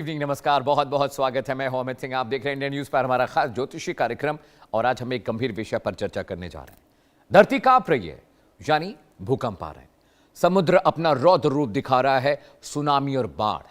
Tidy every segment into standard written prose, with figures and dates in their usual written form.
Evening, नमस्कार, बहुत बहुत स्वागत है। मैं हूं अमित सिंह। आप देख रहे हैं इंडियन न्यूज पर हमारा खास ज्योतिषी कार्यक्रम और आज हम एक गंभीर विषय पर चर्चा करने जा रहे हैं। धरती कांप रही है, यानी भूकंप आ रहे हैं। समुद्र अपना रौद्र रूप दिखा रहा है, सुनामी और बाढ़।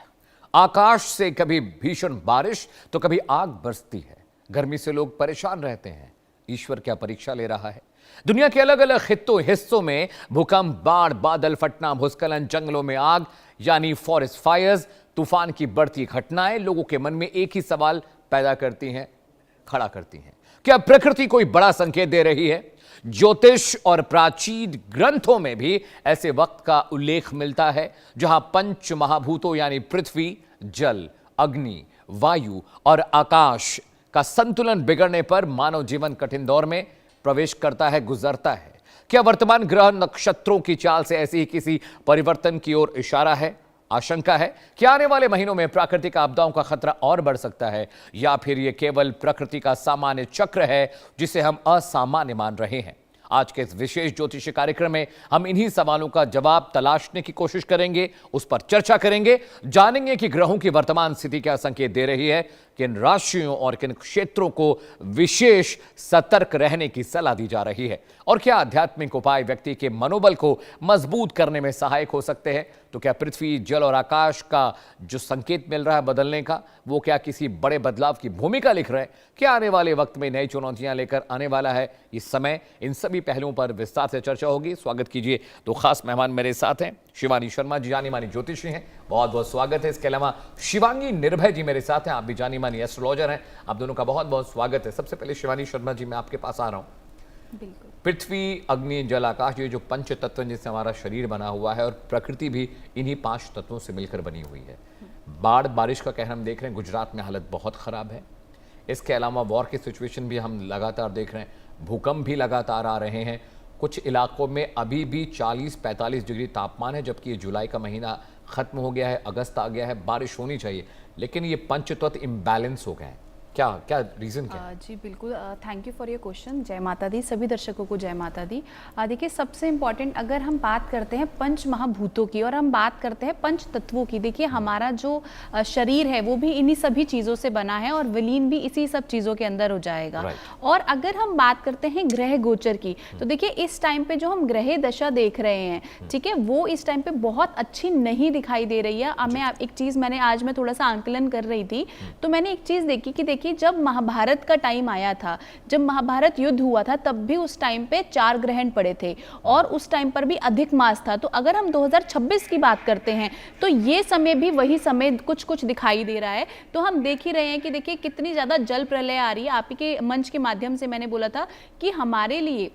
आकाश से कभी भीषण बारिश तो कभी आग बरसती है। गर्मी से लोग परेशान रहते हैं। ईश्वर क्या परीक्षा ले रहा है? दुनिया के अलग अलग हिस्सों में भूकंप, बाढ़, बादल फटना, भूस्खलन, जंगलों में आग यानी फॉरेस्ट फायर्स, तूफान की बढ़ती घटनाएं लोगों के मन में एक ही सवाल पैदा खड़ा करती हैं। क्या प्रकृति कोई बड़ा संकेत दे रही है? ज्योतिष और प्राचीन ग्रंथों में भी ऐसे वक्त का उल्लेख मिलता है जहां पंच महाभूतों यानी पृथ्वी, जल, अग्नि, वायु और आकाश का संतुलन बिगड़ने पर मानव जीवन कठिन दौर में प्रवेश करता है, गुजरता है। क्या वर्तमान ग्रह नक्षत्रों की चाल से ऐसी ही किसी परिवर्तन की ओर इशारा है? आशंका है कि आने वाले महीनों में प्राकृतिक आपदाओं का खतरा और बढ़ सकता है, या फिर यह केवल प्रकृति का सामान्य चक्र है जिसे हम असामान्य मान रहे हैं। आज के इस विशेष ज्योतिषीय कार्यक्रम में हम इन्हीं सवालों का जवाब तलाशने की कोशिश करेंगे, उस पर चर्चा करेंगे, जानेंगे कि ग्रहों की वर्तमान स्थिति क्या संकेत दे रही है, किन राशियों और किन क्षेत्रों को विशेष सतर्क रहने की सलाह दी जा रही है, और क्या आध्यात्मिक उपाय व्यक्ति के मनोबल को मजबूत करने में सहायक हो सकते हैं। तो क्या पृथ्वी, जल और आकाश का जो संकेत मिल रहा है बदलने का, वो क्या किसी बड़े बदलाव की भूमिका लिख रहे हैं? क्या आने वाले वक्त में नई चुनौतियां लेकर आने वाला है इस समय? इन सभी पहलुओं पर विस्तार से चर्चा होगी। स्वागत कीजिए। तो खास मेहमान मेरे साथ हैं शिवानी शर्मा जी, जानी मानी ज्योतिषी हैं, बहुत बहुत स्वागत है। इसके अलावा शिवांगी निर्भय जी मेरे साथ हैं, आप भी जानी मानी एस्ट्रोलॉजर हैं, आप दोनों का बहुत बहुत स्वागत है। सबसे पहले शिवानी शर्मा जी, मैं आपके पास आ रहा हूं। बिल्कुल। पृथ्वी, अग्नि, जल, आकाश, ये जो पंच तत्व जिससे हमारा शरीर बना हुआ है, और प्रकृति भी इन्हीं 5 तत्वों से मिलकर बनी हुई है। बाढ़ बारिश का कहर हम देख रहे हैं, गुजरात में हालत बहुत खराब है। इसके अलावा वॉर की सिचुएशन भी हम लगातार देख रहे हैं, भूकंप भी लगातार आ रहे हैं। कुछ इलाकों में अभी भी 40-45 डिग्री तापमान है, जबकि ये जुलाई का महीना खत्म हो गया है, अगस्त आ गया है, बारिश होनी चाहिए, लेकिन ये पंचतत्व इम्बैलेंस हो गए हैं। क्या क्या रीजन क्या है? जी बिल्कुल, thank you for your question. जय माता दी, सभी दर्शकों को जय माता दी। देखिए, सबसे इम्पॉर्टेंट अगर हम बात करते हैं पंच महाभूतों की और हम बात करते हैं पंच तत्वों की, देखिए हमारा जो शरीर है वो भी इन्हीं सभी चीज़ों से बना है और विलीन भी इसी सब चीज़ों के अंदर हो जाएगा। और अगर हम बात करते हैं ग्रह गोचर की, तो देखिए इस टाइम पे जो हम ग्रह दशा देख रहे हैं, ठीक है, वो इस टाइम पे बहुत अच्छी नहीं दिखाई दे रही है। मैं एक चीज़ आज मैं थोड़ा सा आंकलन कर रही थी, तो मैंने एक चीज़ देखी कि देखिए जब महाभारत का टाइम आया था, जब महाभारत युद्ध हुआ था, तब भी उस टाइम पे 4 ग्रहण पड़े थे और उस टाइम पर भी अधिक मास था। तो अगर हम 2026 की बात करते हैं तो ये समय भी वही समय कुछ कुछ दिखाई दे रहा है। तो हम देख ही रहे हैं कि देखिए कितनी ज्यादा जल प्रलय आ रही है। आप ही के मंच के माध्यम से मैंने बोला था कि हमारे लिए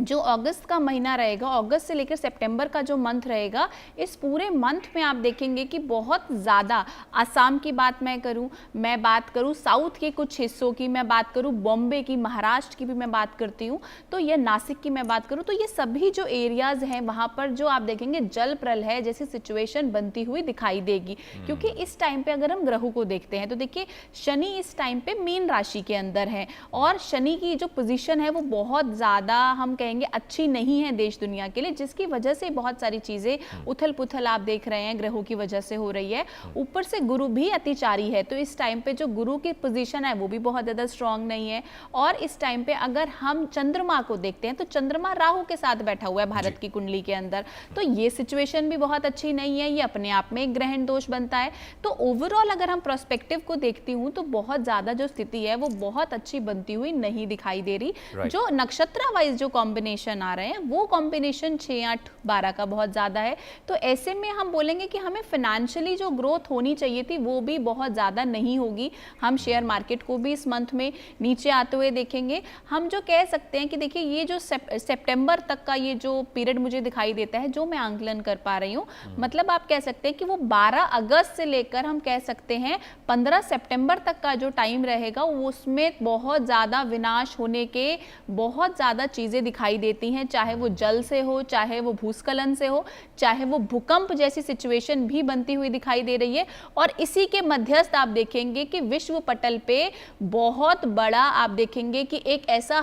जो अगस्त का महीना रहेगा, अगस्त से लेकर सितंबर का जो मंथ रहेगा, इस पूरे मंथ में आप देखेंगे कि बहुत ज़्यादा असम की बात मैं बात करूँ साउथ के कुछ हिस्सों की, मैं बात करूँ बॉम्बे की, महाराष्ट्र की भी मैं बात करती हूँ, तो ये नासिक की मैं बात करूँ, तो ये सभी जो एरियाज़ हैं वहाँ पर जो आप देखेंगे जल प्रलय जैसी सिचुएशन बनती हुई दिखाई देगी। क्योंकि इस टाइम पर अगर हम ग्रहों को देखते हैं तो देखिए शनि इस टाइम पर मीन राशि के अंदर है और शनि की जो पोजिशन है वो बहुत ज़्यादा हम कहेंगे अच्छी नहीं है देश दुनिया के लिए, जिसकी वजह से बहुत सारी चीजें उथल पुथल आप देख रहे हैं ग्रहों की वजह से हो रही है। ऊपर से गुरु भी अतिचारी है, तो इस टाइम पे जो गुरु की पोजीशन है वो भी बहुत ज्यादा स्ट्रांग नहीं है। और इस टाइम पे अगर हम चंद्रमा को देखते हैं तो चंद्रमा राहु के साथ बैठा हुआ है भारत की कुंडली के अंदर, तो ये सिचुएशन भी बहुत अच्छी नहीं है, ये अपने आप में एक ग्रहण दोष बनता है। तो ओवरऑल अगर हम प्रोस्पेक्टिव को देखती हूँ तो बहुत ज्यादा जो स्थिति है वो बहुत अच्छी बनती हुई नहीं दिखाई दे रही। जो नक्षत्र वाइज जो कॉम्बिनेशन आ रहे हैं वो कॉम्बिनेशन 6, 8, 12 का बहुत ज्यादा है। तो ऐसे में हम बोलेंगे कि हमें फाइनेंशियली जो ग्रोथ होनी चाहिए थी वो भी बहुत ज्यादा नहीं होगी। हम शेयर मार्केट को भी इस मंथ में नीचे आते हुए देखेंगे। हम जो कह सकते हैं कि देखिए ये जो सितंबर तक का ये जो पीरियड मुझे दिखाई देता है, जो मैं आंकलन कर पा रही हूँ, मतलब आप कह सकते हैं कि वो 12 अगस्त से लेकर हम कह सकते हैं 15 सितंबर तक का जो टाइम रहेगा उसमें बहुत ज्यादा विनाश होने के बहुत ज्यादा चीजें दिखाई देती हैं, चाहे वो जल से हो, चाहे वो भूस्खलन से हो, चाहे वो भूकंप जैसी सिचुएशन भी बनती हुई दिखाई दे रही है। और इसी के मध्यस्थ आप देखेंगे कि विश्व पटल पे बहुत बड़ा आप देखेंगे कि एक ऐसा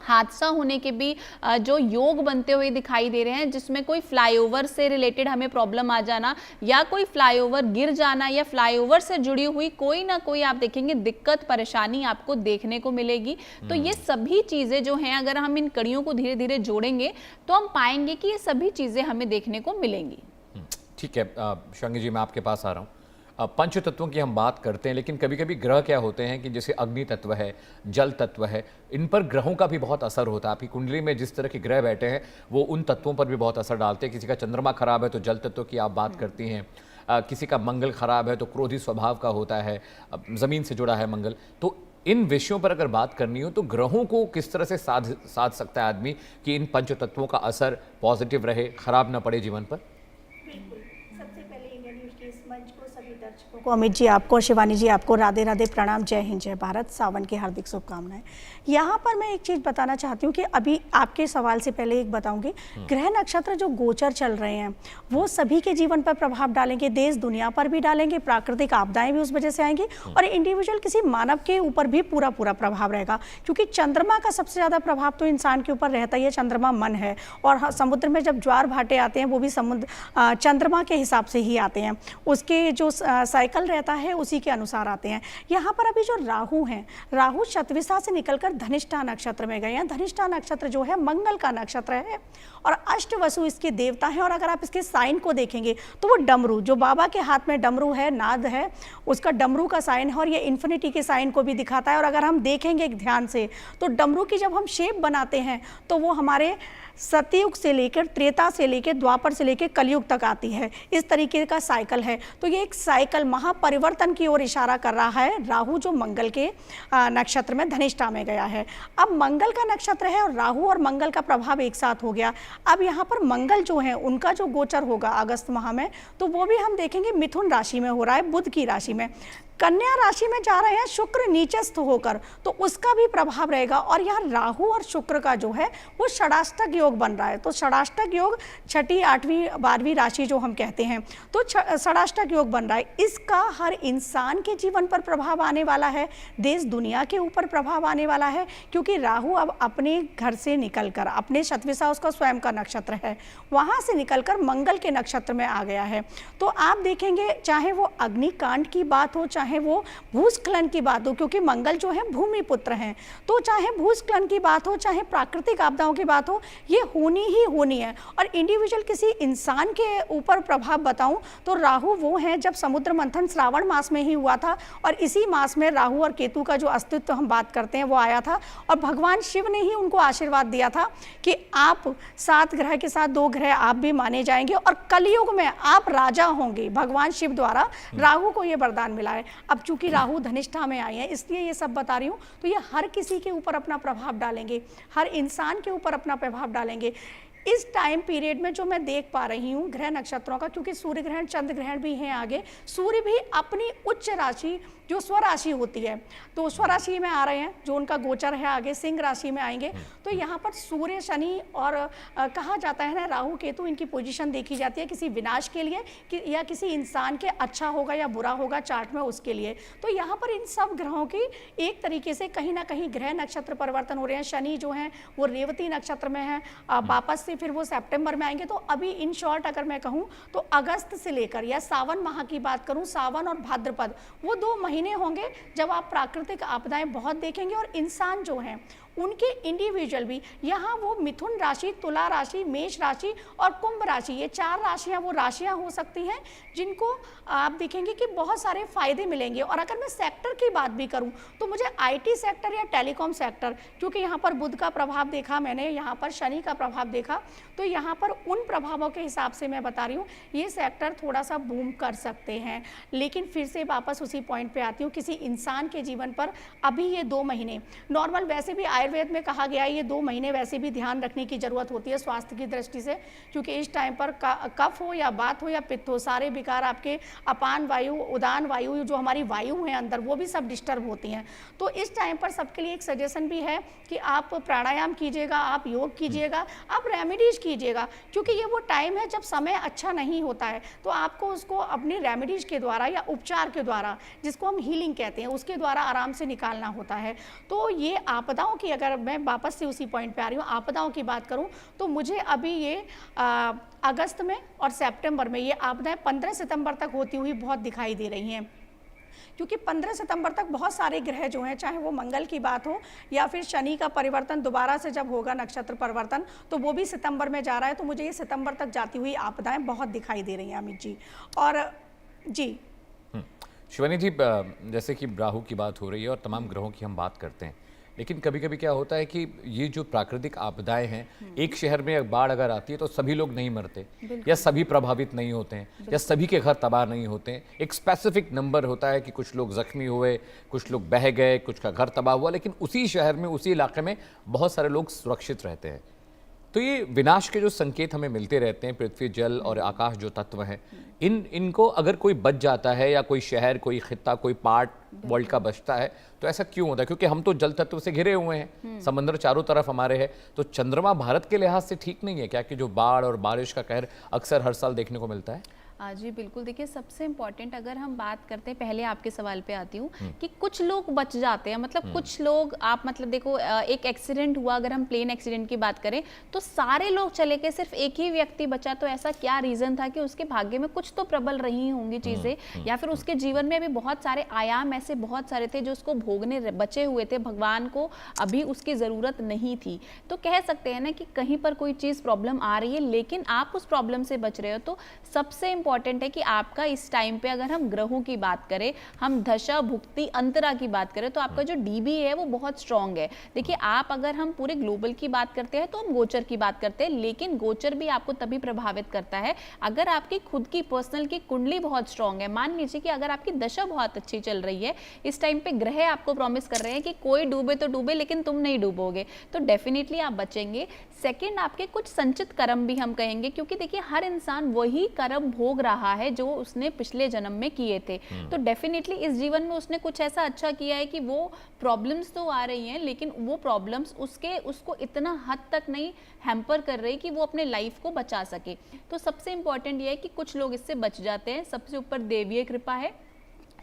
हादसा होने के भी जो योग बनते हुए दिखाई दे रहे हैं, जिसमें कोई फ्लाईओवर से रिलेटेड हमें प्रॉब्लम आ जाना या कोई फ्लाईओवर गिर जाना या फ्लाईओवर से जुड़ी हुई कोई ना कोई आप देखेंगे दिक्कत परेशानी आपको देखने को मिलेगी। तो ये सभी चीजें जो हैं, अगर हम इन कड़ियों को धीरे धीरे जोड़ेंगे तो हम पाएंगे कि ये सभी चीजें हमें देखने को मिलेंगी। ठीक है शिवांगी जी, मैं आपके पास आ रहा हूँ। पंच तत्वों की हम बात करते हैं, लेकिन कभी कभी ग्रह क्या होते हैं कि जैसे अग्नि तत्व है, जल तत्व है, इन पर ग्रहों का भी बहुत असर होता है। आपकी कुंडली में जिस तरह के ग्रह बैठे हैं वो उन तत्वों पर भी बहुत असर डालते हैं। किसी का चंद्रमा खराब है तो जल तत्व की आप बात करती हैं, किसी का मंगल खराब है तो क्रोधी स्वभाव का होता है, ज़मीन से जुड़ा है मंगल। तो इन विषयों पर अगर बात करनी हो तो ग्रहों को किस तरह से साध सकता है आदमी कि इन पंच तत्वों का असर पॉजिटिव रहे, खराब ना पड़े जीवन पर? सबसे पहले इंडियन न्यूज़ के इस मंच को सभी दर्शकों को, अमित जी आपको, शिवानी जी आपको राधे राधे, प्रणाम, जय हिंद, जय भारत, सावन की हार्दिक शुभकामनाएं। यहाँ पर मैं एक चीज़ बताना चाहती हूँ कि अभी आपके सवाल से पहले एक बताऊंगी, ग्रह नक्षत्र जो गोचर चल रहे हैं वो सभी के जीवन पर प्रभाव डालेंगे, देश दुनिया पर भी डालेंगे, प्राकृतिक आपदाएं भी उस वजह से आएंगी और इंडिविजुअल किसी मानव के ऊपर भी पूरा पूरा प्रभाव रहेगा। क्योंकि चंद्रमा का सबसे ज़्यादा प्रभाव तो इंसान के ऊपर रहता ही है, चंद्रमा मन है और समुद्र में जब ज्वार भाटे आते हैं वो भी समुद्र चंद्रमा के हिसाब से ही आते हैं, उसके जो साइकिल रहता है उसी के अनुसार आते हैं। यहाँ पर अभी जो राहु हैं, राहु शतविसा से निकलकर धनिष्ठा नक्षत्र में गए हैं। धनिष्ठा नक्षत्र जो है मंगल का नक्षत्र है और अष्टवसु इसके देवता हैं। और अगर आप इसके साइन को देखेंगे तो वो डमरू, जो बाबा के हाथ में डमरू है, नाद है, उसका डमरू का साइन है और ये इन्फिनिटी के साइन को भी दिखाता है। और अगर हम देखेंगे ध्यान से तो डमरू की जब हम शेप बनाते हैं तो वो हमारे सतयुग से लेकर, त्रेता से लेकर, द्वापर से लेकर कलयुग तक आती है। इस तरीके का साइकिल है। तो ये एक साइकिल महापरिवर्तन की ओर इशारा कर रहा है। राहु जो मंगल के नक्षत्र में धनिष्ठा में गया है, अब मंगल का नक्षत्र है और राहु और मंगल का प्रभाव एक साथ हो गया। अब यहाँ पर मंगल जो है उनका जो गोचर होगा अगस्त माह में, तो वो भी हम देखेंगे मिथुन राशि में हो रहा है, बुध की राशि में। कन्या राशि में जा रहे हैं शुक्र नीचस्थ होकर, तो उसका भी प्रभाव रहेगा। और यहाँ राहु और शुक्र का जो है वो षडाष्टक योग बन रहा है। तो षडाष्टक योग छठी, आठवीं, 12वीं राशि जो हम कहते हैं, तो षडाष्टक योग बन रहा है। इसका हर इंसान के जीवन पर प्रभाव आने वाला है, देश दुनिया के ऊपर प्रभाव आने वाला है। क्योंकि राहु अब अपने घर से निकलकर, अपने शतविसा उसका स्वयं का नक्षत्र है, वहाँ से निकलकर मंगल के नक्षत्र में आ गया है। तो आप देखेंगे चाहे वो अग्निकांड की बात हो, चाहे वो भूस्खलन की बात हो, क्योंकि मंगल जो है भूमि पुत्र हैं, तो चाहे भूस्खलन की बात हो, चाहे प्राकृतिक आपदाओं की बात हो, ये होनी ही होनी है। और इंडिविजुअल किसी इंसान के ऊपर प्रभाव बताऊं तो राहु वो हैं, जब समुद्र मंथन श्रावण मास में ही हुआ था और इसी मास में राहु और केतु का जो अस्तित्व हम बात करते हैं वो आया था। और भगवान शिव ने ही उनको आशीर्वाद दिया था कि आप 7 ग्रह के साथ 2 ग्रह आप भी माने जाएंगे और कलयुग में आप राजा होंगे। भगवान शिव द्वारा राहु को ये वरदान मिला है। अब चूंकि राहु धनिष्ठा में आए हैं इसलिए ये सब बता रही हूँ। तो ये हर किसी के ऊपर अपना प्रभाव डालेंगे, हर इंसान के ऊपर अपना प्रभाव डालेंगे। इस टाइम पीरियड में जो मैं देख पा रही हूँ ग्रह नक्षत्रों का, क्योंकि सूर्य ग्रहण, चंद्र ग्रहण भी हैं आगे, सूर्य भी अपनी उच्च राशि जो स्वराशि होती है तो स्वराशि में आ रहे हैं, जो उनका गोचर है आगे सिंह राशि में आएंगे। तो यहाँ पर सूर्य, शनि और कहा जाता है ना राहु केतु, इनकी पोजीशन देखी जाती है किसी विनाश के लिए या किसी इंसान के अच्छा होगा या बुरा होगा चार्ट में उसके लिए। तो यहाँ पर इन सब ग्रहों की एक तरीके से कहीं ना कहीं ग्रह नक्षत्र परिवर्तन हो रहे हैं। शनि जो है वो रेवती नक्षत्र में है, वापस से फिर वो सितंबर में आएंगे। तो अभी इन शॉर्ट अगर मैं कहूँ तो अगस्त से लेकर या सावन माह की बात करूँ, सावन और भाद्रपद वो 2 महीने होंगे जब आप प्राकृतिक आपदाएं बहुत देखेंगे। और इंसान जो हैं उनके इंडिविजुअल भी, यहाँ वो मिथुन राशि, तुला राशि, मेष राशि और कुंभ राशि, ये 4 राशियाँ वो राशियाँ हो सकती हैं जिनको आप देखेंगे कि बहुत सारे फायदे मिलेंगे। और अगर मैं सेक्टर की बात भी करूँ तो मुझे आईटी सेक्टर या टेलीकॉम सेक्टर, क्योंकि यहाँ पर बुध का प्रभाव देखा मैंने, यहाँ पर शनि का प्रभाव देखा, तो यहाँ पर उन प्रभावों के हिसाब से मैं बता रही हूँ ये सेक्टर थोड़ा सा बूम कर सकते हैं। लेकिन फिर से वापस उसी पॉइंट पे आती हूँ, किसी इंसान के जीवन पर अभी ये 2 महीने नॉर्मल, वैसे भी आयुर्वेद में कहा गया है ये 2 महीने वैसे भी ध्यान रखने की जरूरत होती है स्वास्थ्य की दृष्टि से, क्योंकि इस टाइम पर कफ हो या बात हो या पित्त हो, सारे विकार आपके अपान वायु, उदान वायु, जो हमारी वायु है अंदर, वो भी सब डिस्टर्ब होती हैं। तो इस टाइम पर सबके लिए एक सजेशन भी है कि आप प्राणायाम कीजिएगा, आप योग कीजिएगा, आप रेमेडीज कीजिएगा, क्योंकि ये वो टाइम है जब समय अच्छा नहीं होता है। तो आपको उसको अपनी रेमेडीज के द्वारा या उपचार के द्वारा, जिसको हम हीलिंग कहते हैं, उसके द्वारा आराम से निकालना होता है। तो ये आपदाओं की अगर मैं वापस से उसी पॉइंट पे आ रही हूँ, आपदाओं की बात करूँ तो मुझे अभी ये अगस्त में और सितंबर में ये आपदाएं 15 सितंबर तक होती हुई बहुत दिखाई दे रही हैं, क्योंकि 15 सितंबर तक बहुत सारे ग्रह जो हैं, चाहे वो मंगल की बात हो या फिर शनि का परिवर्तन दोबारा से जब होगा नक्षत्र परिवर्तन, तो वो भी सितंबर में जा रहा है। तो मुझे ये सितंबर तक जाती हुई आपदाएं बहुत दिखाई दे रही हैं अमित जी। और जी शिवानी जी, जैसे कि राहु की बात हो रही है और तमाम ग्रहों की हम बात करते हैं, लेकिन कभी कभी क्या होता है कि ये जो प्राकृतिक आपदाएं हैं, एक शहर में बाढ़ अगर आती है तो सभी लोग नहीं मरते या सभी प्रभावित नहीं होते हैं या सभी के घर तबाह नहीं होते हैं। एक स्पेसिफिक नंबर होता है कि कुछ लोग जख्मी हुए, कुछ लोग बह गए, कुछ का घर तबाह हुआ, लेकिन उसी शहर में, उसी इलाके में बहुत सारे लोग सुरक्षित रहते हैं। तो ये विनाश के जो संकेत हमें मिलते रहते हैं, पृथ्वी, जल और आकाश जो तत्व हैं, इनको अगर कोई बच जाता है या कोई शहर, कोई खित्ता, कोई पार्ट वर्ल्ड का बचता है, तो ऐसा क्यों होता है? क्योंकि हम तो जल तत्व से घिरे हुए हैं, समंदर चारों तरफ हमारे है। तो चंद्रमा भारत के लिहाज से ठीक नहीं है क्या कि जो बाढ़ और बारिश का कहर अक्सर हर साल देखने को मिलता है? जी बिल्कुल, देखिए सबसे इम्पॉर्टेंट अगर हम बात करते हैं, पहले आपके सवाल पे आती हूँ कि कुछ लोग बच जाते हैं, मतलब कुछ लोग, आप मतलब देखो एक एक्सीडेंट हुआ, अगर हम प्लेन एक्सीडेंट की बात करें तो सारे लोग चले गए, सिर्फ एक ही व्यक्ति बचा। तो ऐसा क्या रीज़न था कि उसके भाग्य में कुछ तो प्रबल रही होंगी चीज़ें, या फिर उसके जीवन में अभी बहुत सारे आयाम ऐसे बहुत सारे थे जो उसको भोगने बचे हुए थे, भगवान को अभी उसकी ज़रूरत नहीं थी। तो कह सकते हैं ना कि कहीं पर कोई चीज़ प्रॉब्लम आ रही है लेकिन आप उस प्रॉब्लम से बच रहे हो। तो सबसे इंपॉर्टेंट है कि आपका इस टाइम पे, अगर हम ग्रहों की बात करें, हम दशा भुक्ति अंतरा की बात करें, तो आपका जो डीबी है वो बहुत स्ट्रांग है। देखिए आप, अगर हम पूरे ग्लोबल की बात करते हैं तो हम गोचर की बात करते हैं, लेकिन गोचर भी आपको तभी प्रभावित करता है अगर आपकी खुद की पर्सनल की कुंडली बहुत स्ट्रांग है। मान लीजिए कि अगर आपकी दशा बहुत अच्छी चल रही है, इस टाइम पे ग्रह आपको प्रॉमिस कर रहे हैं कि कोई डूबे तो डूबे लेकिन तुम नहीं डूबोगे, तो डेफिनेटली आप बचेंगे। सेकंड, आपके कुछ संचित कर्म भी हम कहेंगे, क्योंकि देखिए हर इंसान वही कर्म भोग रहा है जो उसने पिछले जन्म में किए थे। तो डेफिनेटली इस जीवन में उसने कुछ ऐसा अच्छा किया है कि वो प्रॉब्लम्स तो आ रही हैं, लेकिन वो प्रॉब्लम्स उसको इतना हद तक नहीं हैम्पर कर रही कि वो अपने लाइफ को बचा सके। तो सबसे इंपॉर्टेंट ये है कि कुछ लोग इससे बच जाते हैं, सबसे ऊपर देवीय कृपा है।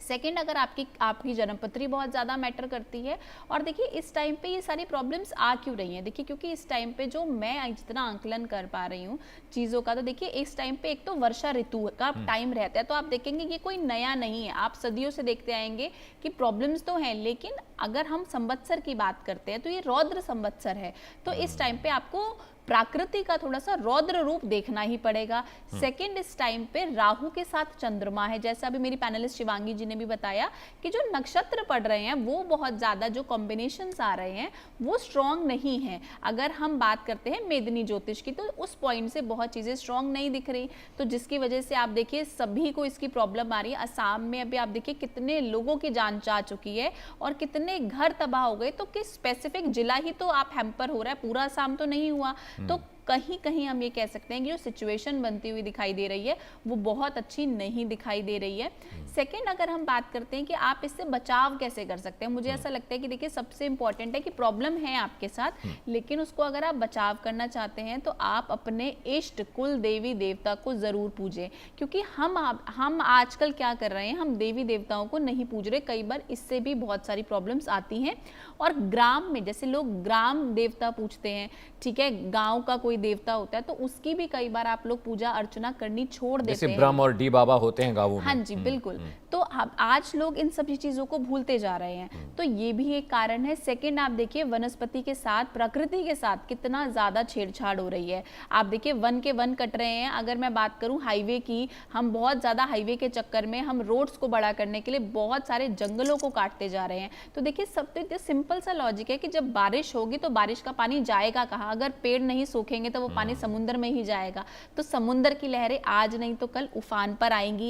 सेकेंड, अगर आपकी जन्मपत्री बहुत ज़्यादा मैटर करती है। और देखिए इस टाइम पे ये सारी प्रॉब्लम्स आ क्यों रही हैं, देखिए क्योंकि इस टाइम पे जो मैं जितना आंकलन कर पा रही हूँ चीज़ों का, तो देखिए इस टाइम पे एक तो वर्षा ऋतु का टाइम रहता है, तो आप देखेंगे ये कोई नया नहीं है, आप सदियों से देखते आएंगे कि प्रॉब्लम्स तो हैं, लेकिन अगर हम संवत्सर की बात करते हैं तो ये रौद्र संवत्सर है। तो इस टाइम पे आपको प्रकृति का थोड़ा सा रौद्र रूप देखना ही पड़ेगा। सेकंड, इस टाइम पे राहु के साथ चंद्रमा है, जैसा अभी मेरी पैनलिस्ट शिवांगी जी ने भी बताया कि जो नक्षत्र पड़ रहे हैं वो बहुत ज्यादा, जो कॉम्बिनेशंस आ रहे हैं वो स्ट्रॉन्ग नहीं है। अगर हम बात करते हैं मेदिनी ज्योतिष की, तो उस पॉइंट से बहुत चीजें स्ट्रॉन्ग नहीं दिख रही, तो जिसकी वजह से आप देखिए सभी को इसकी प्रॉब्लम आ रही है। असम में अभी आप देखिए कितने लोगों की जान जा चुकी है और कितने घर तबाह हो गए, तो किस स्पेसिफिक जिला ही तो आप हैम्पर हो रहा है, पूरा असम तो नहीं हुआ। तो कहीं कहीं हम ये कह सकते हैं कि जो सिचुएशन बनती हुई दिखाई दे रही है वो बहुत अच्छी नहीं दिखाई दे रही है। सेकंड, अगर हम बात करते हैं कि आप इससे बचाव कैसे कर सकते हैं, मुझे ऐसा लगता है कि देखिए सबसे इंपॉर्टेंट है कि प्रॉब्लम है आपके साथ, लेकिन उसको अगर आप बचाव करना चाहते हैं तो आप अपने इष्ट कुल देवी देवता को जरूर पूजें, क्योंकि हम आजकल क्या कर रहे हैं, हम देवी देवताओं को नहीं पूज रहे, कई बार इससे भी बहुत सारी प्रॉब्लम्स आती हैं। और ग्राम में जैसे लोग ग्राम देवता पूछते हैं, ठीक है, गांव का कोई देवता होता है तो उसकी भी कई बार आप लोग पूजा अर्चना करनी छोड़ देते हैं, जैसे ब्रह्म और डी बाबा होते हैं गांवों में। हाँ जी बिल्कुल। तो आज लोग इन सभी चीजों को भूलते जा रहे हैं, तो ये भी एक कारण है। सेकंड, आप देखिए वनस्पति के साथ, प्रकृति के साथ कितना ज्यादा छेड़छाड़ हो रही है। आप देखिए वन के वन कट रहे हैं। अगर मैं बात करूं हाईवे की, हम बहुत ज्यादा हाईवे के चक्कर में हम रोड्स को बड़ा करने के लिए बहुत सारे जंगलों को काटते जा रहे हैं। तो देखिए सब तो सिंपल सा लॉजिक है कि जब बारिश होगी तो बारिश का पानी जाएगा कहाँ, अगर पेड़ नहीं सूखेंगे तो वो पानी समुद्र में ही जाएगा। तो समुद्र की लहरें आज नहीं तो कल उफान पर आएंगी।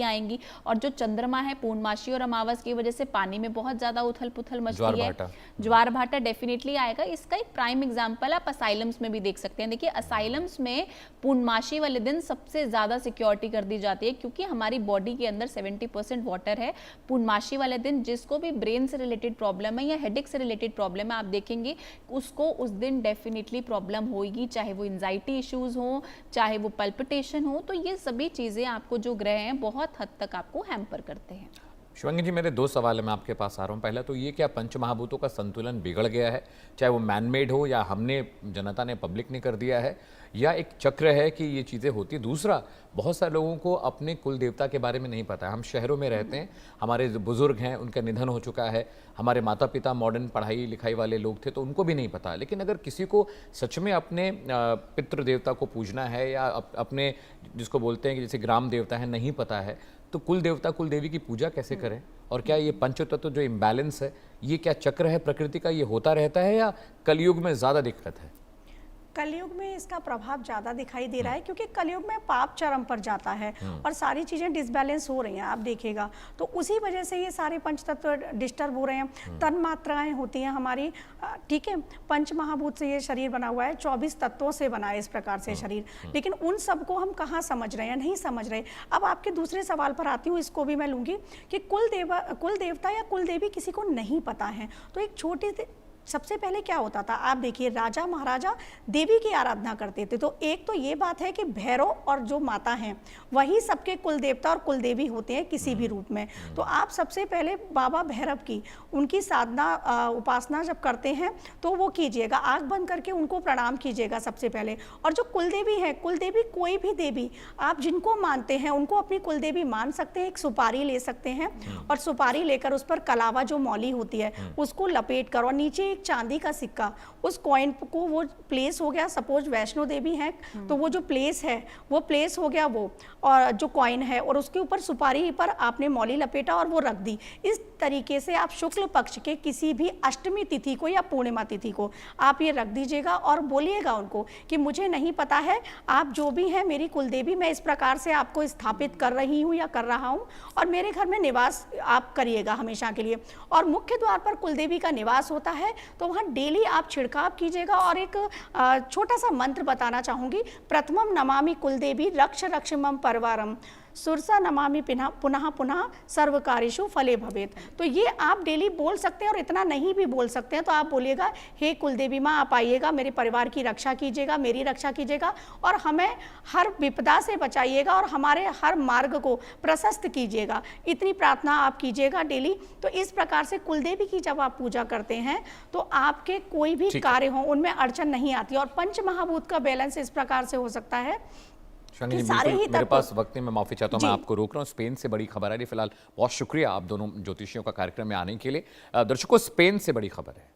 और जो चंद्रमा है पूर्णमासी और अमावस की वजह से पानी में बहुत ज्यादा उथल पुथल मचती है, ज्वार भाटा डेफिनेटली आएगा। इसका एक प्राइम एग्जांपल आप असाइलम्स में भी देख सकते हैं। देखिए असाइलम्स में पूर्णमासी वाले दिन सबसे ज्यादा सिक्योरिटी कर दी जाती है, क्योंकि हमारी बॉडी के अंदर 70% वाटर है। पूर्णमासी वाले दिन जिसको भी ब्रेन से रिलेटेड प्रॉब्लम है या हेडेक से रिलेटेड प्रॉब्लम है, आप देखेंगे उसको उस दिन डेफिनेटली प्रॉब्लम होगी, चाहे वो एंजाइटी इश्यूज हो, चाहे वो पल्पिटेशन हो। तो ये सभी चीजें आपको जो ग्रह हैं बहुत हद तक आपको हैम्पर करते हैं। शिवांगी जी, मेरे दो सवाल है, मैं आपके पास आ रहा हूँ। पहला तो ये, क्या पंचमहाभूतों का संतुलन बिगड़ गया है, चाहे वो मैनमेड हो या हमने, जनता ने, पब्लिक ने कर दिया है, या एक चक्र है कि ये चीज़ें होती। दूसरा, बहुत सारे लोगों को अपने कुल देवता के बारे में नहीं पता है। हम शहरों में रहते हैं, हमारे जो बुजुर्ग हैं उनका निधन हो चुका है, हमारे माता पिता मॉडर्न पढ़ाई लिखाई वाले लोग थे तो उनको भी नहीं पता। लेकिन अगर किसी को सच में अपने पितृ देवता को पूजना है या अपने, जिसको बोलते हैं कि जैसे ग्राम देवता है, नहीं पता है, तो कुल देवता कुल देवी की पूजा कैसे करें? और क्या ये पंचतत्व जो इम्बैलेंस है, ये क्या चक्र है प्रकृति का, ये होता रहता है या कलयुग में ज़्यादा दिक्कत है? कलयुग में इसका प्रभाव ज़्यादा दिखाई दे रहा है, क्योंकि कलयुग में पाप चरम पर जाता है और सारी चीज़ें डिसबैलेंस हो रही हैं, आप देखिएगा। तो उसी वजह से ये सारे पंचतत्व डिस्टर्ब हो रहे हैं। तन मात्राएं होती हैं हमारी, ठीक है, पंच महाभूत से ये शरीर बना हुआ है, 24 तत्वों से बना है इस प्रकार से शरीर, लेकिन उन सबको हम कहाँ समझ रहे हैं, नहीं समझ रहे। अब आपके दूसरे सवाल पर आती हूँ, इसको भी मैं लूँगी कि कुल देवता या कुल देवी किसी को नहीं पता है। तो एक छोटी, सबसे पहले क्या होता था, आप देखिए, राजा महाराजा देवी की आराधना करते थे। तो एक तो ये बात है कि भैरव और जो माता हैं वही सबके कुल देवता और कुल देवी होते हैं किसी भी रूप में। तो आप सबसे पहले बाबा भैरव की, उनकी साधना उपासना जब करते हैं तो वो कीजिएगा, आंख बंद करके उनको प्रणाम कीजिएगा सबसे पहले। और जो कुल देवी है, कुल देवी कोई भी देवी आप जिनको मानते हैं उनको अपनी कुल देवी मान सकते हैं। एक सुपारी ले सकते हैं और सुपारी लेकर उस पर कलावा जो मौली होती है उसको लपेट कर, और नीचे एक चांदी का सिक्का, उस कॉइन को वो प्लेस हो गया। सपोज वैष्णो देवी है तो वो जो प्लेस है वो प्लेस हो गया वो, और जो कॉइन है, और उसके ऊपर सुपारी पर आपने मौली लपेटा और वो रख दी। इस तरीके से आप शुक्ल पक्ष के किसी भी अष्टमी तिथि को या पूर्णिमा तिथि को आप ये रख दीजिएगा और बोलिएगा उनको कि मुझे नहीं पता है, आप जो भी हैं मेरी कुलदेवी, मैं इस प्रकार से आपको स्थापित कर रही हूँ या कर रहा हूँ, और मेरे घर में निवास आप करिएगा हमेशा के लिए। और मुख्य द्वार पर कुलदेवी का निवास होता है, तो वहाँ डेली आप छिड़काव कीजिएगा। और एक छोटा सा मंत्र बताना चाहूँगी, प्रथमम नमामि कुलदेवी रक्ष रक्ष मम परिवारम, सुरसा नमामि पुनः पुनः सर्वकार्येषु फले भवेत। तो ये आप डेली बोल सकते हैं, और इतना नहीं भी बोल सकते हैं तो आप बोलिएगा, हे कुलदेवी माँ आप आइएगा, मेरे परिवार की रक्षा कीजिएगा, मेरी रक्षा कीजिएगा, और हमें हर विपदा से बचाइएगा और हमारे हर मार्ग को प्रशस्त कीजिएगा। इतनी प्रार्थना आप कीजिएगा डेली। तो इस प्रकार से कुलदेवी की जब आप पूजा करते हैं तो आपके कोई भी कार्य हो उनमें अड़चन नहीं आती। और पंच महाभूत का बैलेंस इस प्रकार से हो सकता है। शिवांगी जी, बिल्कुल मेरे पास वक्त नहीं, मैं माफी चाहता हूँ, मैं आपको रोक रहा हूँ। स्पेन से बड़ी खबर आ रही है फिलहाल। बहुत शुक्रिया आप दोनों ज्योतिषियों का कार्यक्रम में आने के लिए। दर्शकों, स्पेन से बड़ी खबर है।